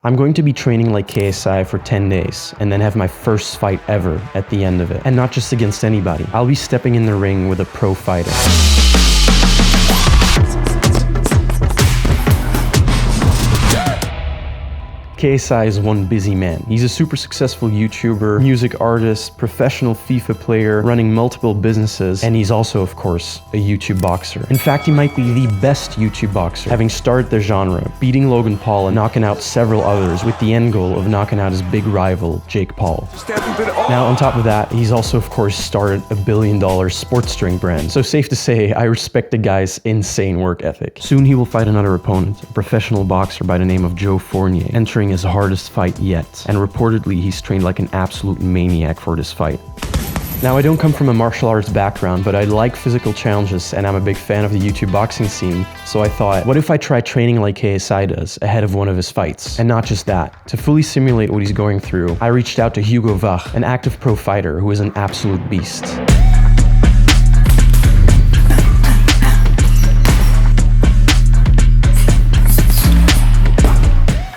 I'm going to be training like KSI for 10 days and then have my first fight ever at the end of it. And not just against anybody. I'll be stepping in the ring with a pro fighter. KSI is one busy man. He's a super successful YouTuber, music artist, professional FIFA player, running multiple businesses, and he's also, of course, a YouTube boxer. In fact, he might be the best YouTube boxer, having started the genre, beating Logan Paul and knocking out several others with the end goal of knocking out his big rival, Jake Paul. Now, on top of that, he's also, of course, started a $1 billion sports drink brand. So safe to say, I respect the guy's insane work ethic. Soon he will fight another opponent, a professional boxer by the name of Fournier, entering his hardest fight yet, and reportedly he's trained like an absolute maniac for this fight. Now, I don't come from a martial arts background, but I like physical challenges and I'm a big fan of the YouTube boxing scene, so I thought, what if I try training like KSI does ahead of one of his fights? And not just that, to fully simulate what he's going through, I reached out to Hugo, an active pro fighter who is an absolute beast.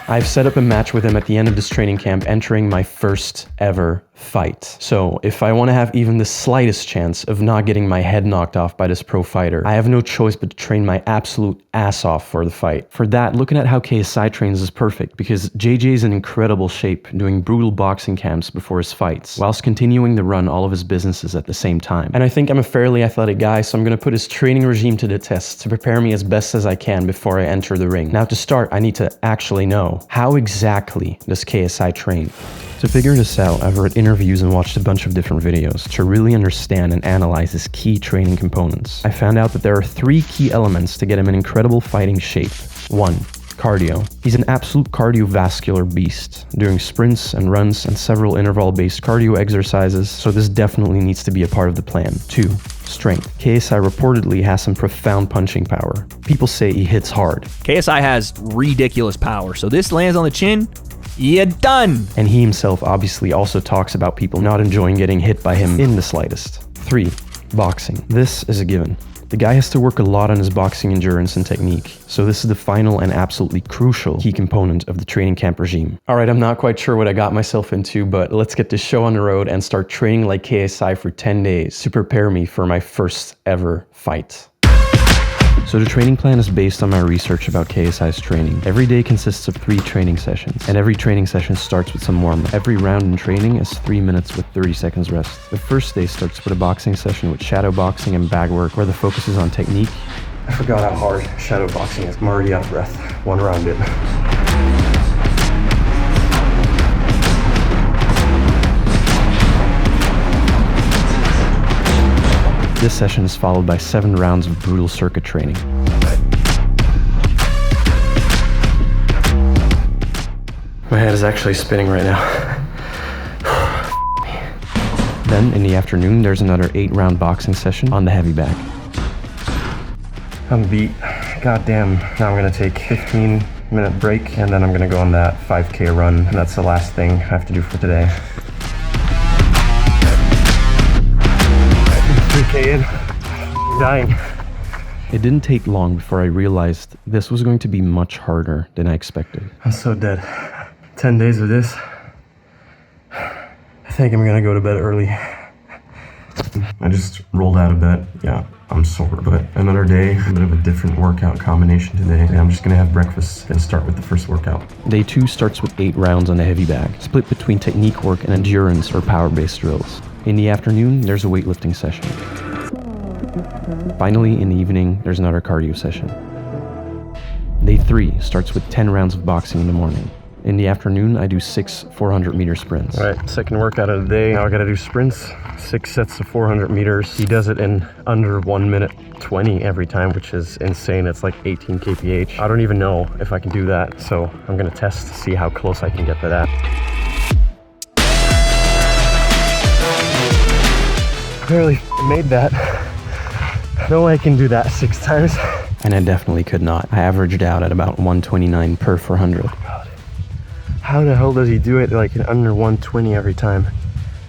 I've set up a match with him at the end of this training camp, entering my first ever fight. So if I want to have even the slightest chance of not getting my head knocked off by this pro fighter, I have no choice but to train my absolute ass off for the fight. For that, looking at how KSI trains is perfect, because JJ is in incredible shape, doing brutal boxing camps before his fights, whilst continuing to run all of his businesses at the same time. And I think I'm a fairly athletic guy, so I'm going to put his training regime to the test to prepare me as best as I can before I enter the ring. Now, to start, I need to actually know, how exactly does KSI train? To figure this out, I've read interviews and watched a bunch of different videos to really understand and analyze his key training components. I found out that there are 3 key elements to get him in incredible fighting shape. 1. Cardio. He's an absolute cardiovascular beast, doing sprints and runs and several interval-based cardio exercises, so this definitely needs to be a part of the plan. 2. Strength. KSI reportedly has some profound punching power. People say he hits hard. KSI has ridiculous power, so this lands on the chin, you're done! And he himself obviously also talks about people not enjoying getting hit by him in the slightest. 3. Boxing. This is a given. The guy has to work a lot on his boxing endurance and technique, so this is the final and absolutely crucial key component of the training camp regime. Alright, I'm not quite sure what I got myself into, but let's get this show on the road and start training like KSI for 10 days to prepare me for my first ever fight. So the training plan is based on my research about KSI's training. Every day consists of 3 training sessions, and every training session starts with some warm-up. Every round in training is 3 minutes with 30 seconds rest. The first day starts with a boxing session with shadow boxing and bag work, where the focus is on technique. I forgot how hard shadow boxing is. I'm already out of breath. 1 round in. This session is followed by 7 rounds of brutal circuit training. My head is actually spinning right now. Then, in the afternoon, there's another 8-round boxing session on the heavy bag. I'm beat. Goddamn. Now I'm gonna take a 15-minute break, and then I'm gonna go on that 5K run. And that's the last thing I have to do for today. 3K in, dying. It didn't take long before I realized this was going to be much harder than I expected. I'm so dead. 10 days of this. I think I'm gonna go to bed early. I just rolled out of bed. Yeah, I'm sore, but another day, a bit of a different workout combination today. I'm just gonna have breakfast and start with the first workout. Day 2 starts with 8 rounds on the heavy bag, split between technique work and endurance or power-based drills. In the afternoon, there's a weightlifting session. Finally, in the evening, there's another cardio session. Day 3 starts with 10 rounds of boxing in the morning. In the afternoon, I do 6 400-meter sprints. All right, second workout of the day. Now I gotta do sprints, 6 sets of 400 meters. He does it in under 1 minute 20 every time, which is insane. It's like 18 kph. I don't even know if I can do that, so I'm gonna test to see how close I can get to that. Barely made that. No way I can do that 6 times. And I definitely could not. I averaged out at about 129 per 400. God. How the hell does he do it like in under 120 every time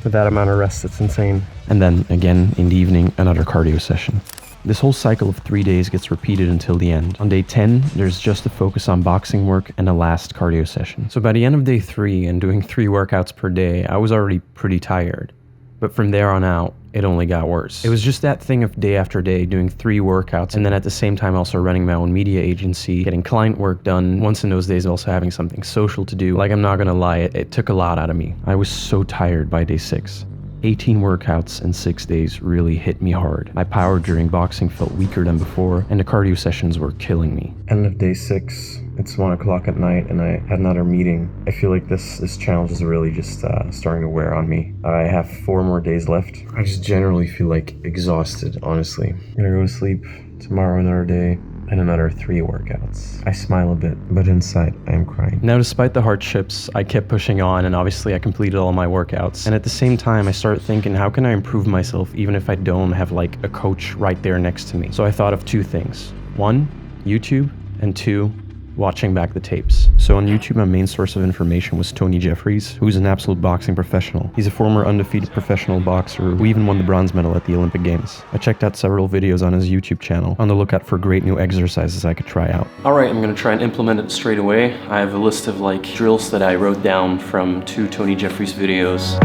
with that amount of rest? It's insane. And then again in the evening, another cardio session. This whole cycle of 3 days gets repeated until the end. On day 10, there's just a focus on boxing work and a last cardio session. So by the end of day 3 and doing 3 workouts per day, I was already pretty tired. But from there on out, it only got worse. It was just that thing of day after day doing 3 workouts and then at the same time also running my own media agency, getting client work done, once in those days also having something social to do. Like, I'm not gonna lie, it took a lot out of me. I was so tired by day 6. 18 workouts in 6 days really hit me hard. My power during boxing felt weaker than before, and the cardio sessions were killing me. End of day 6, it's 1 o'clock at night, and I had another meeting. I feel like this challenge is really just starting to wear on me. I have 4 more days left. I just generally feel like exhausted, honestly. I'm gonna go to sleep, tomorrow another day, and another 3 workouts. I smile a bit, but inside I am crying. Now, despite the hardships, I kept pushing on, and obviously I completed all my workouts. And at the same time, I started thinking, how can I improve myself even if I don't have like a coach right there next to me? So I thought of 2 things. 1, YouTube, and 2, watching back the tapes. So on YouTube, my main source of information was Tony Jeffries, who's an absolute boxing professional. He's a former undefeated professional boxer who even won the bronze medal at the Olympic Games. I checked out several videos on his YouTube channel, on the lookout for great new exercises I could try out. Alright, I'm gonna try and implement it straight away. I have a list of like drills that I wrote down from 2 Tony Jeffries videos.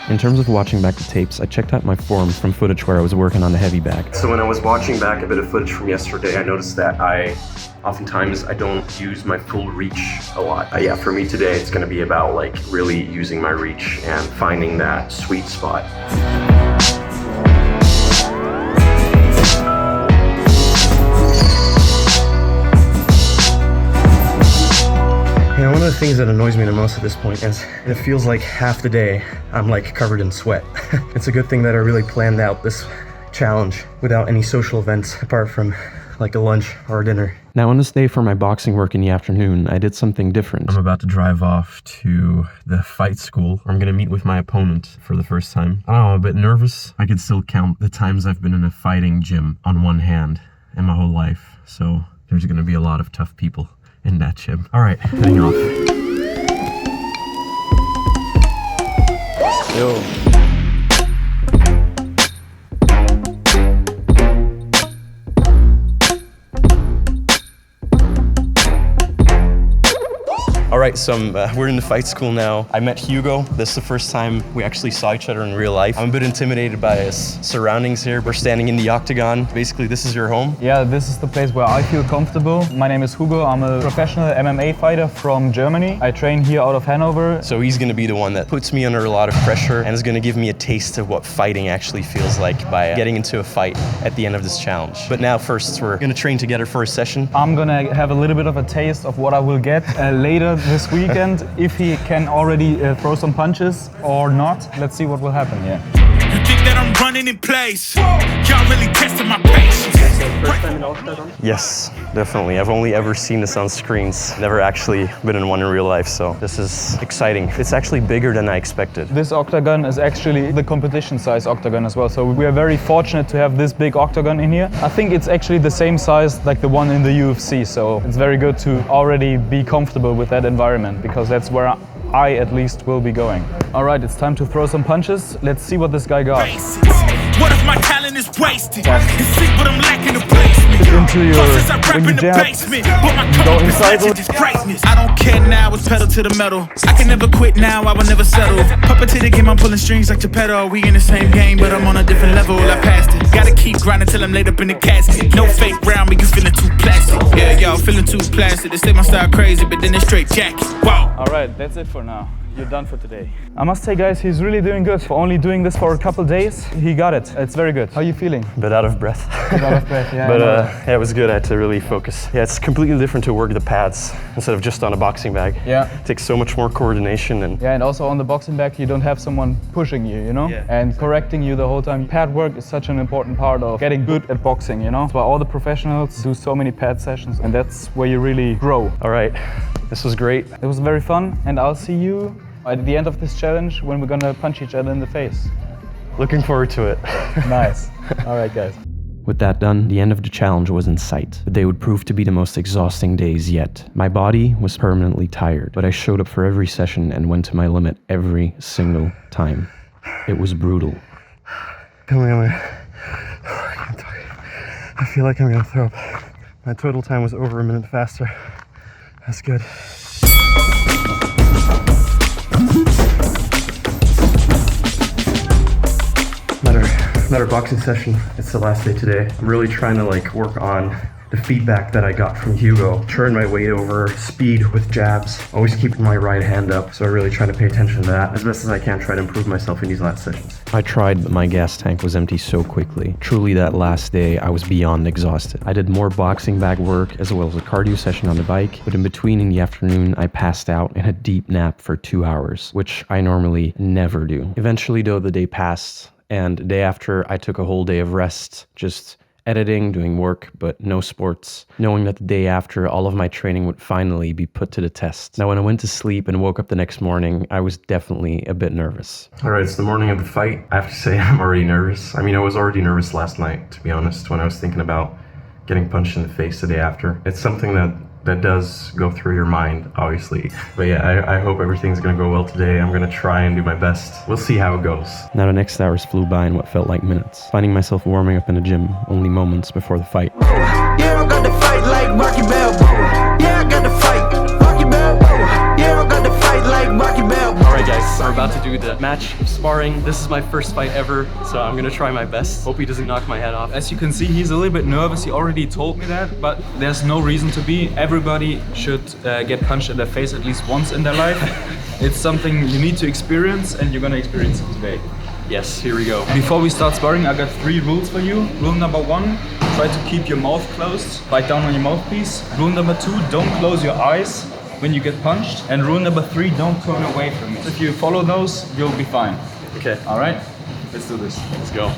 In terms of watching back the tapes, I checked out my form from footage where I was working on the heavy bag. So when I was watching back a bit of footage from yesterday, I noticed that oftentimes I don't use my full reach a lot. Yeah, for me today, it's gonna be about like really using my reach and finding that sweet spot. Yeah, one of the things that annoys me the most at this point is it feels like half the day I'm like covered in sweat. It's a good thing that I really planned out this challenge without any social events apart from like a lunch or a dinner. Now on this day for my boxing work in the afternoon, I did something different. I'm about to drive off to the fight school. I'm gonna meet with my opponent for the first time. I don't know, I'm a bit nervous. I can still count the times I've been in a fighting gym on one hand in my whole life. So there's gonna be a lot of tough people in that gym. All right, heading off. Yo. All right, so we're in the fight school now. I met Hugo. This is the first time we actually saw each other in real life. I'm a bit intimidated by his surroundings here. We're standing in the octagon. Basically, this is your home? Yeah, this is the place where I feel comfortable. My name is Hugo. I'm a professional MMA fighter from Germany. I train here out of Hanover. So he's gonna be the one that puts me under a lot of pressure and is gonna give me a taste of what fighting actually feels like by getting into a fight at the end of this challenge. But now first, we're gonna train together for a session. I'm gonna have a little bit of a taste of what I will get later this weekend, if he can already throw some punches or not. Let's see what will happen here. You think that I'm running in place? Y'all really testing my patience. First time in octagon? Yes, definitely. I've only ever seen this on screens. Never actually been in one in real life, so this is exciting. It's actually bigger than I expected. This octagon is actually the competition size octagon as well, so we are very fortunate to have this big octagon in here. I think it's actually the same size like the one in the UFC, so it's very good to already be comfortable with that environment, because that's where I at least will be going. All right, it's time to throw some punches. Let's see what this guy got. What if my talent is wasted? And see what I'm lacking to place me. Into your, when you jab, go inside. I don't care now, it's pedal to the metal. I can never quit now, I will never settle. Puppet to the game, I'm pulling strings like Geppetto. We in the same game, but I'm on a different level. I passed it. Gotta keep grinding till I'm laid up in the casket. No fake round, but you feeling too plastic. Yeah, y'all feeling too plastic. They say my style crazy, but then it's straight jacket. Wow. All right, that's it for now. You're done for today. I must say, guys, he's really doing good. For only doing this for a couple days, he got it. It's very good. How are you feeling? A bit out of breath. A bit out of breath, yeah. But yeah, it was good. I had to really focus. Yeah, it's completely different to work the pads instead of just on a boxing bag. Yeah. It takes so much more coordination. And yeah, and also on the boxing bag, you don't have someone pushing you, you know? Yeah. And correcting you the whole time. Pad work is such an important part of getting good at boxing, you know? That's why all the professionals do so many pad sessions, and that's where you really grow. All right, this was great. It was very fun, and I'll see you at the end of this challenge when we're gonna punch each other in the face. Looking forward to it. Nice. All right, guys. With that done, the end of the challenge was in sight. The day would prove to be the most exhausting days yet. My body was permanently tired, but I showed up for every session and went to my limit every single time. It was brutal. I feel like I'm gonna throw up. My total time was over a minute faster. That's good. Another boxing session. It's the last day today. I'm really trying to work on the feedback that I got from Hugo. Turn my weight over, speed with jabs, always keeping my right hand up. So I'm really trying to pay attention to that as best as I can, try to improve myself in these last sessions. I tried, but my gas tank was empty so quickly. Truly, that last day, I was beyond exhausted. I did more boxing bag work as well as a cardio session on the bike, but in between in the afternoon, I passed out in a deep nap for 2 hours, which I normally never do. Eventually, though, the day passed, and the day after, I took a whole day of rest, just editing, doing work, but no sports, knowing that the day after, all of my training would finally be put to the test. Now, when I went to sleep and woke up the next morning, I was definitely a bit nervous. All right, it's the morning of the fight. I have to say I'm already nervous. I mean, I was already nervous last night, to be honest, when I was thinking about getting punched in the face the day after. It's something that does go through your mind, obviously. But yeah, I hope everything's gonna go well today. I'm gonna try and do my best. We'll see how it goes. Now the next hours flew by in what felt like minutes, finding myself warming up in the gym only moments before the fight. Yeah, I got to fight like Rocky Balboa. Yeah, I got to fight Rocky Balboa. Yeah, I got to fight like Rocky Balboa. Alright guys, we're about to do the match of sparring. This is my first fight ever, so I'm gonna try my best. Hope he doesn't knock my head off. As you can see, he's a little bit nervous. He already told me that, but there's no reason to be. Everybody should get punched in the face at least once in their life. It's something you need to experience, and you're gonna experience it today. Yes, here we go. Before we start sparring, I got 3 rules for you. Rule number 1, try to keep your mouth closed. Bite down on your mouthpiece. Rule number 2, don't close your eyes when you get punched. And rule number 3, don't turn away from me. If you follow those, you'll be fine. Okay. All right? Let's do this. Let's go.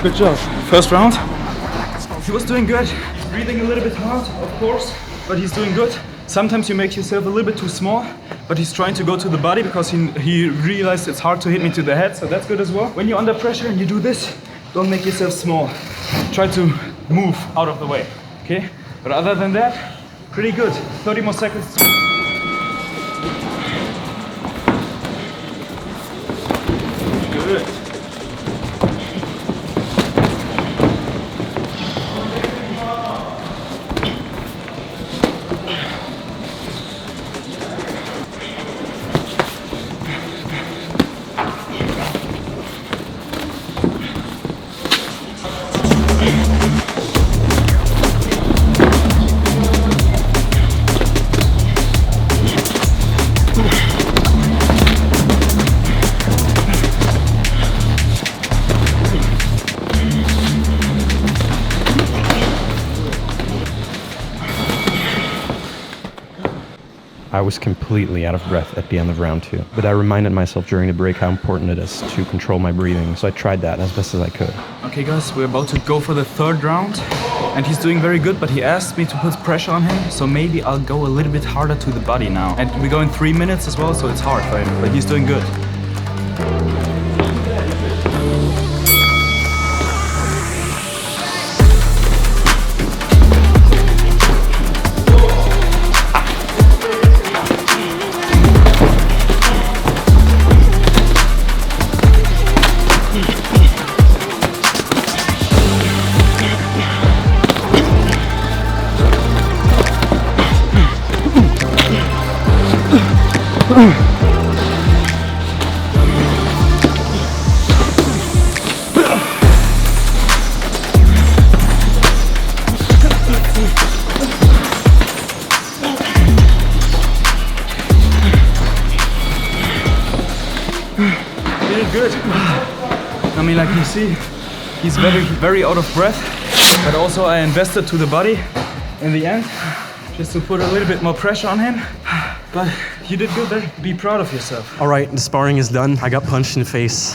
Good job. First round. He was doing good. He's breathing a little bit hard, of course, but he's doing good. Sometimes you make yourself a little bit too small, but he's trying to go to the body because he realized it's hard to hit me to the head, so that's good as well. When you're under pressure and you do this, don't make yourself small. Try to move out of the way, okay? But other than that, pretty good. 30 more seconds. Good. I was completely out of breath at the end of round 2, but I reminded myself during the break how important it is to control my breathing, so I tried that as best as I could. Okay guys, we're about to go for the 3rd round, and he's doing very good, but he asked me to put pressure on him, so maybe I'll go a little bit harder to the body now. And we go in 3 minutes as well, so it's hard for him, but he's doing good. You did good. I mean, like you see, he's very out of breath, but also I invested to the body in the end, just to put a little bit more pressure on him. But you did good there. Be proud of yourself. All right, the sparring is done. I got punched in the face.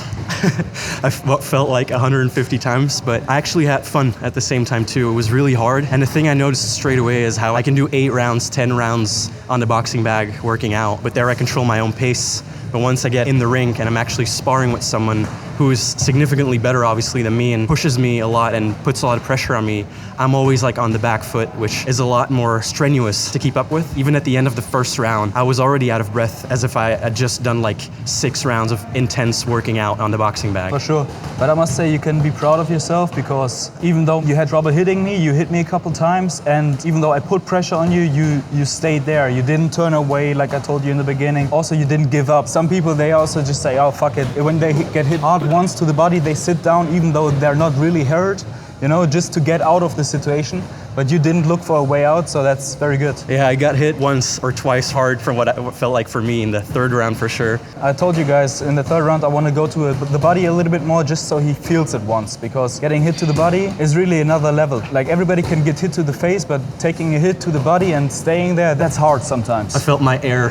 I felt like 150 times, but I actually had fun at the same time too. It was really hard. And the thing I noticed straight away is how I can do 8 rounds, 10 rounds on the boxing bag working out, but there I control my own pace. But once I get in the ring and I'm actually sparring with someone who is significantly better obviously than me and pushes me a lot and puts a lot of pressure on me, I'm always like on the back foot, which is a lot more strenuous to keep up with. Even at the end of the first round, I was already out of breath as if I had just done like 6 rounds of intense working out on the boxing bag. For sure. But I must say you can be proud of yourself, because even though you had trouble hitting me, you hit me a couple times, and even though I put pressure on you, you stayed there. You didn't turn away like I told you in the beginning. Also, you didn't give up. Some people, they also just say, oh, fuck it. When they get hit hard once to the body, they sit down even though they're not really hurt, you know, just to get out of the situation. But you didn't look for a way out, so that's very good. Yeah, I got hit once or twice hard from what it felt like for me in the 3rd round for sure. I told you guys in the 3rd round I want to go to the body a little bit more, just so he feels it once, because getting hit to the body is really another level. Like, everybody can get hit to the face, but taking a hit to the body and staying there, that's hard sometimes. I felt my air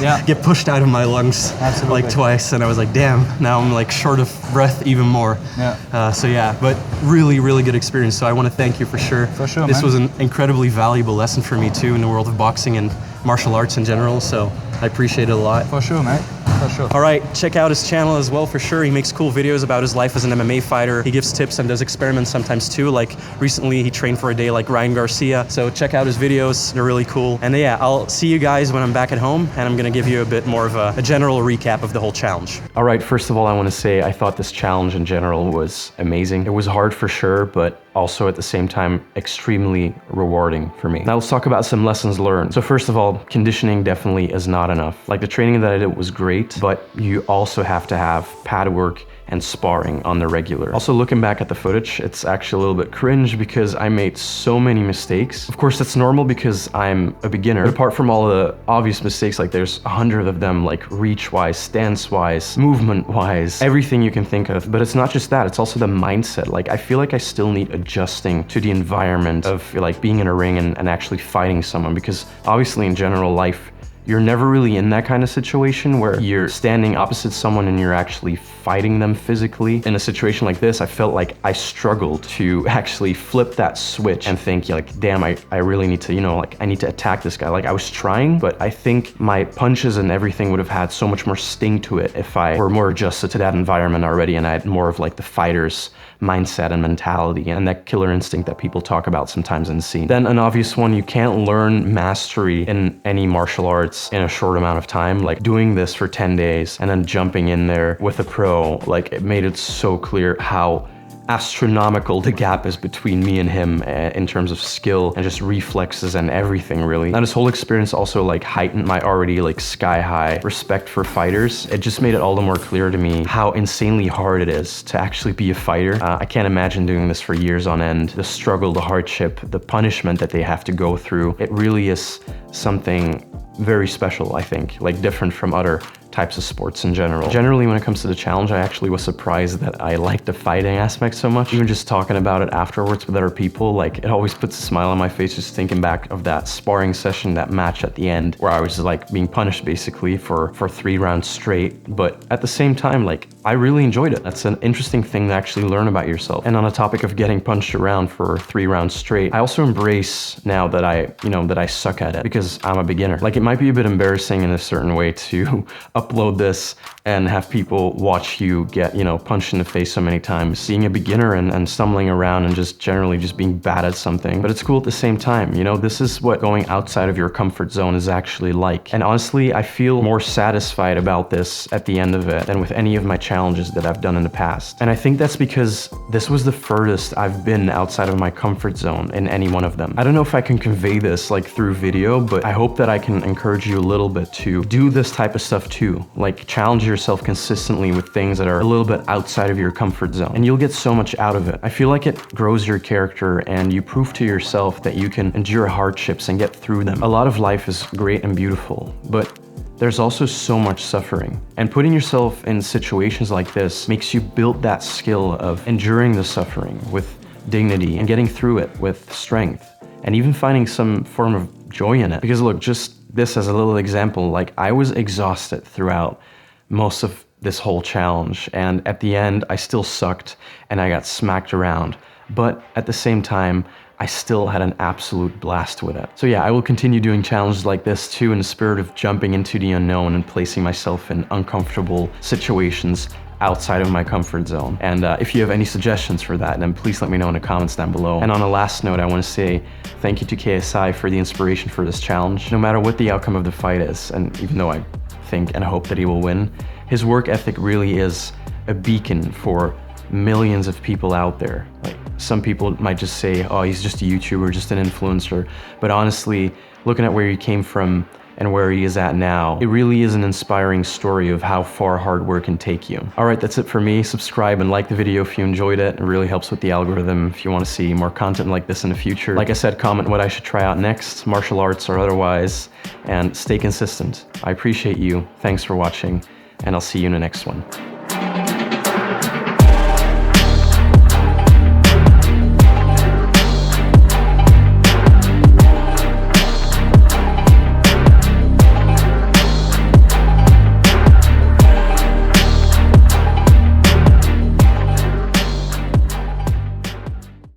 Yeah. get pushed out of my lungs. Absolutely. Like twice, and I was like, damn, now I'm like short of breath even more. Yeah. So yeah, but really good experience. So I want to thank you for sure. For sure, This man. was an incredibly valuable lesson for me too in the world of boxing and martial arts in general. So I appreciate it a lot. For sure, mate. For sure. All right, check out his channel as well for sure. He makes cool videos about his life as an MMA fighter. He gives tips and does experiments sometimes too. Like recently he trained for a day like Ryan Garcia. So check out his videos, they're really cool. And yeah, I'll see you guys when I'm back at home, and I'm gonna give you a bit more of a general recap of the whole challenge. All right, first of all, I wanna say I thought this challenge in general was amazing. It was hard for sure, but also at the same time extremely rewarding for me. Now let's talk about some lessons learned. So first of all, conditioning definitely is not enough. Like the training that I did was great, but you also have to have pad work and sparring on the regular. Also, looking back at the footage, it's actually a little bit cringe because I made so many mistakes. Of course, that's normal because I'm a beginner. But apart from all the obvious mistakes, like there's 100 of them, like reach-wise, stance-wise, movement-wise, everything you can think of. But it's not just that, it's also the mindset. Like, I feel like I still need adjusting to the environment of like being in a ring and actually fighting someone, because obviously in general life, you're never really in that kind of situation where you're standing opposite someone and you're actually fighting them physically. In a situation like this, I felt like I struggled to actually flip that switch and think like, damn, I really need to, you know, like I need to attack this guy. Like I was trying, but I think my punches and everything would have had so much more sting to it if I were more adjusted to that environment already and I had more of like the fighter's mindset and mentality and that killer instinct that people talk about sometimes in the scene. Then an obvious one, you can't learn mastery in any martial arts in a short amount of time. Like doing this for 10 days and then jumping in there with a pro, like it made it so clear how astronomical the gap is between me and him in terms of skill and just reflexes and everything really. Now this whole experience also like heightened my already like sky high respect for fighters. It just made it all the more clear to me how insanely hard it is to actually be a fighter. I can't imagine doing this for years on end. The struggle, the hardship, the punishment that they have to go through. It really is something very special, I think, like different from other types of sports in general. Generally, when it comes to the challenge, I actually was surprised that I liked the fighting aspect so much. Even just talking about it afterwards with other people, like it always puts a smile on my face just thinking back of that sparring session, that match at the end, where I was like being punished basically for 3 rounds straight. But at the same time, like I really enjoyed it. That's an interesting thing to actually learn about yourself. And on the topic of getting punched around for 3 rounds straight, I also embrace now that I suck at it because I'm a beginner. Like it might be a bit embarrassing in a certain way to upload this and have people watch you get, you know, punched in the face so many times. Being a beginner and stumbling around and just generally just being bad at something. But it's cool at the same time, you know, this is what going outside of your comfort zone is actually like. And honestly, I feel more satisfied about this at the end of it than with any of my challenges that I've done in the past. And I think that's because this was the furthest I've been outside of my comfort zone in any one of them. I don't know if I can convey this like through video, but I hope that I can encourage you a little bit to do this type of stuff too. Like challenge yourself consistently with things that are a little bit outside of your comfort zone and you'll get so much out of it. I feel like it grows your character and you prove to yourself that you can endure hardships and get through them. A lot of life is great and beautiful, but there's also so much suffering. And putting yourself in situations like this makes you build that skill of enduring the suffering with dignity and getting through it with strength and even finding some form of joy in it. Because look, just this as a little example, like I was exhausted throughout most of this whole challenge, and at the end I still sucked and I got smacked around, but at the same time I still had an absolute blast with it. So yeah, I will continue doing challenges like this too, in the spirit of jumping into the unknown and placing myself in uncomfortable situations outside of my comfort zone. And if you have any suggestions for that, then please let me know in the comments down below. And on a last note, I want to say thank you to KSI for the inspiration for this challenge. No matter what the outcome of the fight is, and even though I think and hope that he will win, his work ethic really is a beacon for millions of people out there. Like, some people might just say, oh, he's just a YouTuber, just an influencer. But honestly, looking at where he came from and where he is at now, it really is an inspiring story of how far hard work can take you. All right, that's it for me. Subscribe and like the video if you enjoyed it. It really helps with the algorithm if you want to see more content like this in the future. Like I said, comment what I should try out next, martial arts or otherwise, and stay consistent. I appreciate you. Thanks for watching, and I'll see you in the next one.